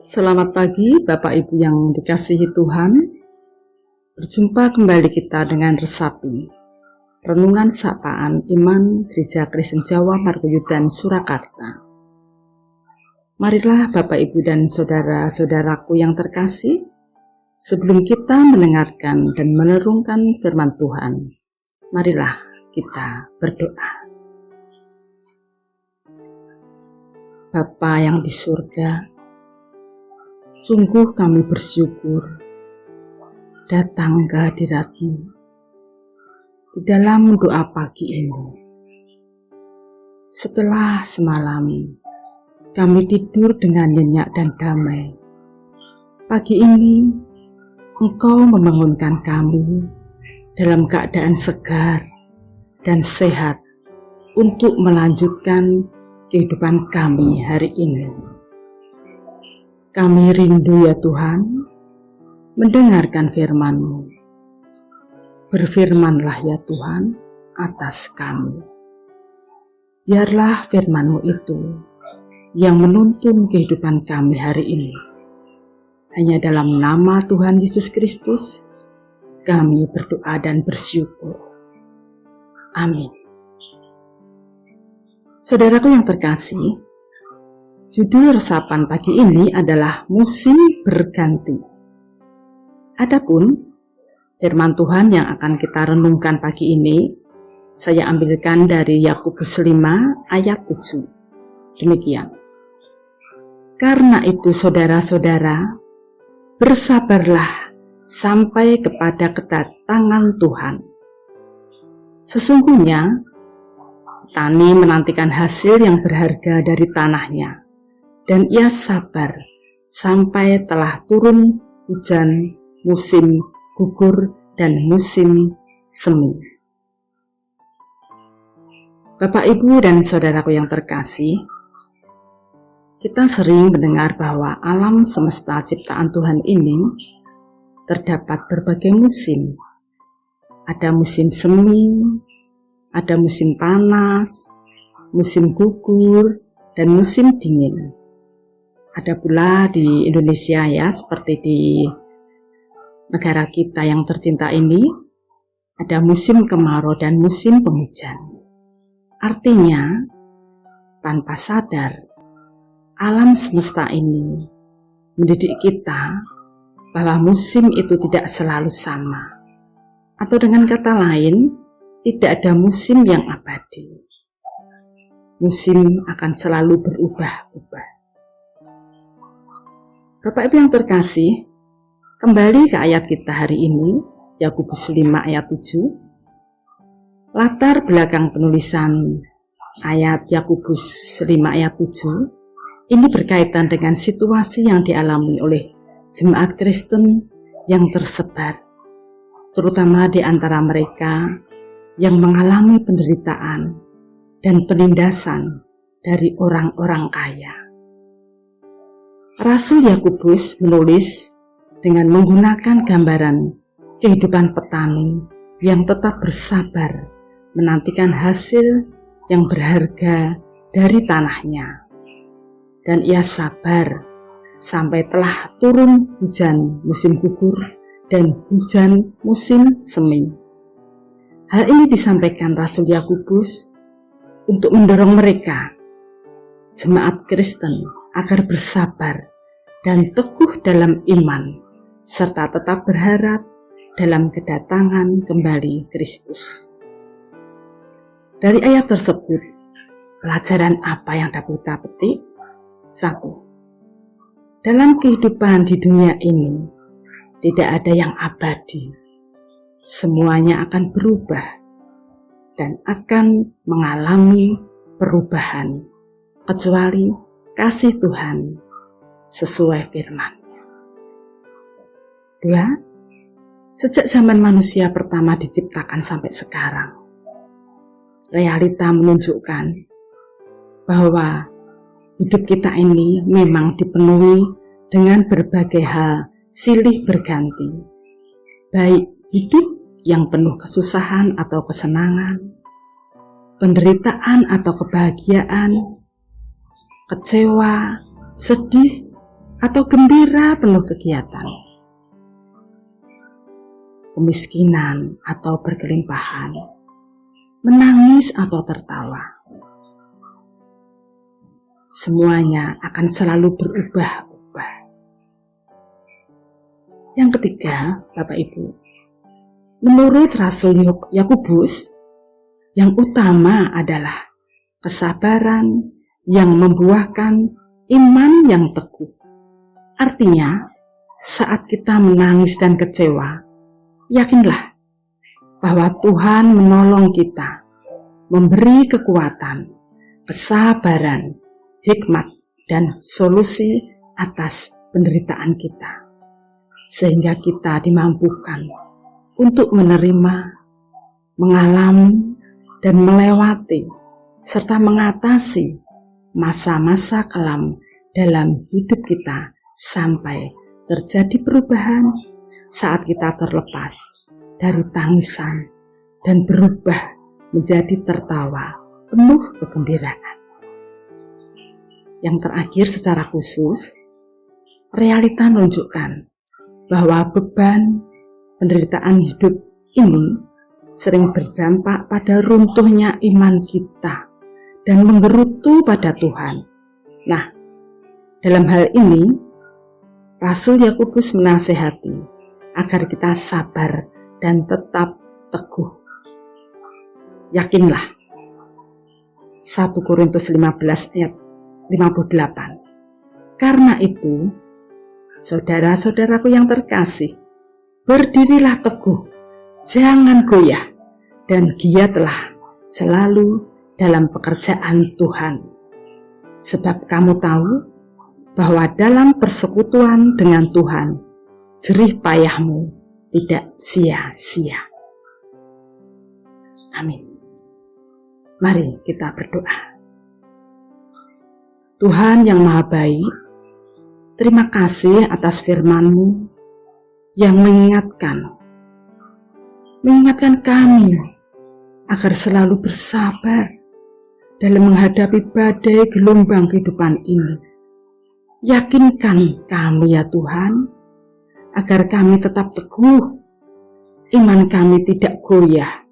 Selamat pagi Bapak Ibu yang dikasihi Tuhan. Berjumpa kembali kita dengan Resapi, Renungan Sapaan Iman Gereja Kristen Jawa Margoyudan Surakarta. Marilah Bapak Ibu dan saudara-saudaraku yang terkasih, sebelum kita mendengarkan dan merenungkan firman Tuhan, marilah kita berdoa. Bapa yang di surga, sungguh kami bersyukur datang ke hadirat-Mu di dalam doa pagi ini. Setelah semalam kami tidur dengan nyenyak dan damai, pagi ini Engkau membangunkan kami dalam keadaan segar dan sehat untuk melanjutkan kehidupan kami hari ini. Kami rindu ya Tuhan, mendengarkan firman-Mu. Berfirmanlah ya Tuhan atas kami. Biarlah firman-Mu itu yang menuntun kehidupan kami hari ini. Hanya dalam nama Tuhan Yesus Kristus, kami berdoa dan bersyukur. Amin. Saudaraku yang terkasih, judul resapan pagi ini adalah musim berganti. Adapun firman Tuhan yang akan kita renungkan pagi ini, saya ambilkan dari Yakobus 5 ayat 7. Demikian. Karena itu saudara-saudara, bersabarlah sampai kepada kedatangan Tuhan. Sesungguhnya, petani menantikan hasil yang berharga dari tanahnya, dan ia sabar sampai telah turun hujan musim gugur dan musim semi. Bapak, Ibu, dan saudaraku yang terkasih, kita sering mendengar bahwa alam semesta ciptaan Tuhan ini terdapat berbagai musim. Ada musim semi, ada musim panas, musim gugur, dan musim dingin. Ada pula di Indonesia ya, seperti di negara kita yang tercinta ini, ada musim kemarau dan musim penghujan. Artinya, tanpa sadar, alam semesta ini mendidik kita bahwa musim itu tidak selalu sama. Atau dengan kata lain, tidak ada musim yang abadi. Musim akan selalu berubah-ubah. Bapak Ibu yang terkasih, kembali ke ayat kita hari ini, Yakobus 5 ayat 7. Latar belakang penulisan ayat Yakobus 5 ayat 7 ini berkaitan dengan situasi yang dialami oleh jemaat Kristen yang tersebar, terutama di antara mereka yang mengalami penderitaan dan penindasan dari orang-orang kaya. Rasul Yakobus menulis dengan menggunakan gambaran kehidupan petani yang tetap bersabar menantikan hasil yang berharga dari tanahnya. Dan ia sabar sampai telah turun hujan musim gugur dan hujan musim semi. Hal ini disampaikan Rasul Yakobus untuk mendorong mereka, jemaat Kristen, agar bersabar dan teguh dalam iman, serta tetap berharap dalam kedatangan kembali Kristus. Dari ayat tersebut, pelajaran apa yang dapat kita petik? 1. Dalam kehidupan di dunia ini, tidak ada yang abadi. Semuanya akan berubah dan akan mengalami perubahan, kecuali kasih Tuhan sesuai firman-Nya. 2. Sejak zaman manusia pertama diciptakan sampai sekarang, realita menunjukkan bahwa hidup kita ini memang dipenuhi dengan berbagai hal silih berganti, baik hidup yang penuh kesusahan atau kesenangan, penderitaan atau kebahagiaan, kecewa, sedih, atau gembira penuh kegiatan, kemiskinan atau berkelimpahan, menangis atau tertawa. Semuanya akan selalu berubah-ubah. Yang ketiga, Bapak Ibu, menurut Rasul Yakobus, yang utama adalah kesabaran yang membuahkan iman yang teguh. Artinya, saat kita menangis dan kecewa, yakinlah bahwa Tuhan menolong kita, memberi kekuatan, kesabaran, hikmat, dan solusi atas penderitaan kita, sehingga kita dimampukan untuk menerima, mengalami, dan melewati, serta mengatasi masa-masa kelam dalam hidup kita sampai terjadi perubahan saat kita terlepas dari tangisan dan berubah menjadi tertawa penuh kegembiraan. Yang terakhir, secara khusus, realita menunjukkan bahwa beban penderitaan hidup ini sering berdampak pada runtuhnya iman kita dan menggerutu pada Tuhan. Nah, dalam hal ini, Rasul Yakobus menasihati agar kita sabar dan tetap teguh. Yakinlah, 1 Korintus 15 ayat 58. Karena itu, saudara-saudaraku yang terkasih, berdirilah teguh, jangan goyah, dan giatlah selalu dalam pekerjaan Tuhan. Sebab kamu tahu bahwa dalam persekutuan dengan Tuhan, jerih payahmu tidak sia-sia. Amin. Mari kita berdoa. Tuhan yang Maha Baik, terima kasih atas firman-Mu yang mengingatkan kami agar selalu bersabar dalam menghadapi badai gelombang kehidupan ini. Yakinkan kami ya Tuhan, agar kami tetap teguh, iman kami tidak goyah,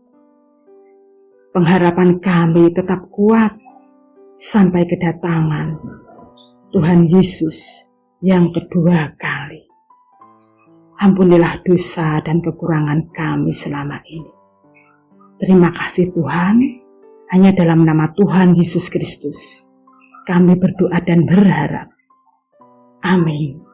pengharapan kami tetap kuat sampai kedatangan Tuhan Yesus yang kedua kali. Ampunilah dosa dan kekurangan kami selama ini. Terima kasih Tuhan, hanya dalam nama Tuhan Yesus Kristus kami berdoa dan berharap. Amin.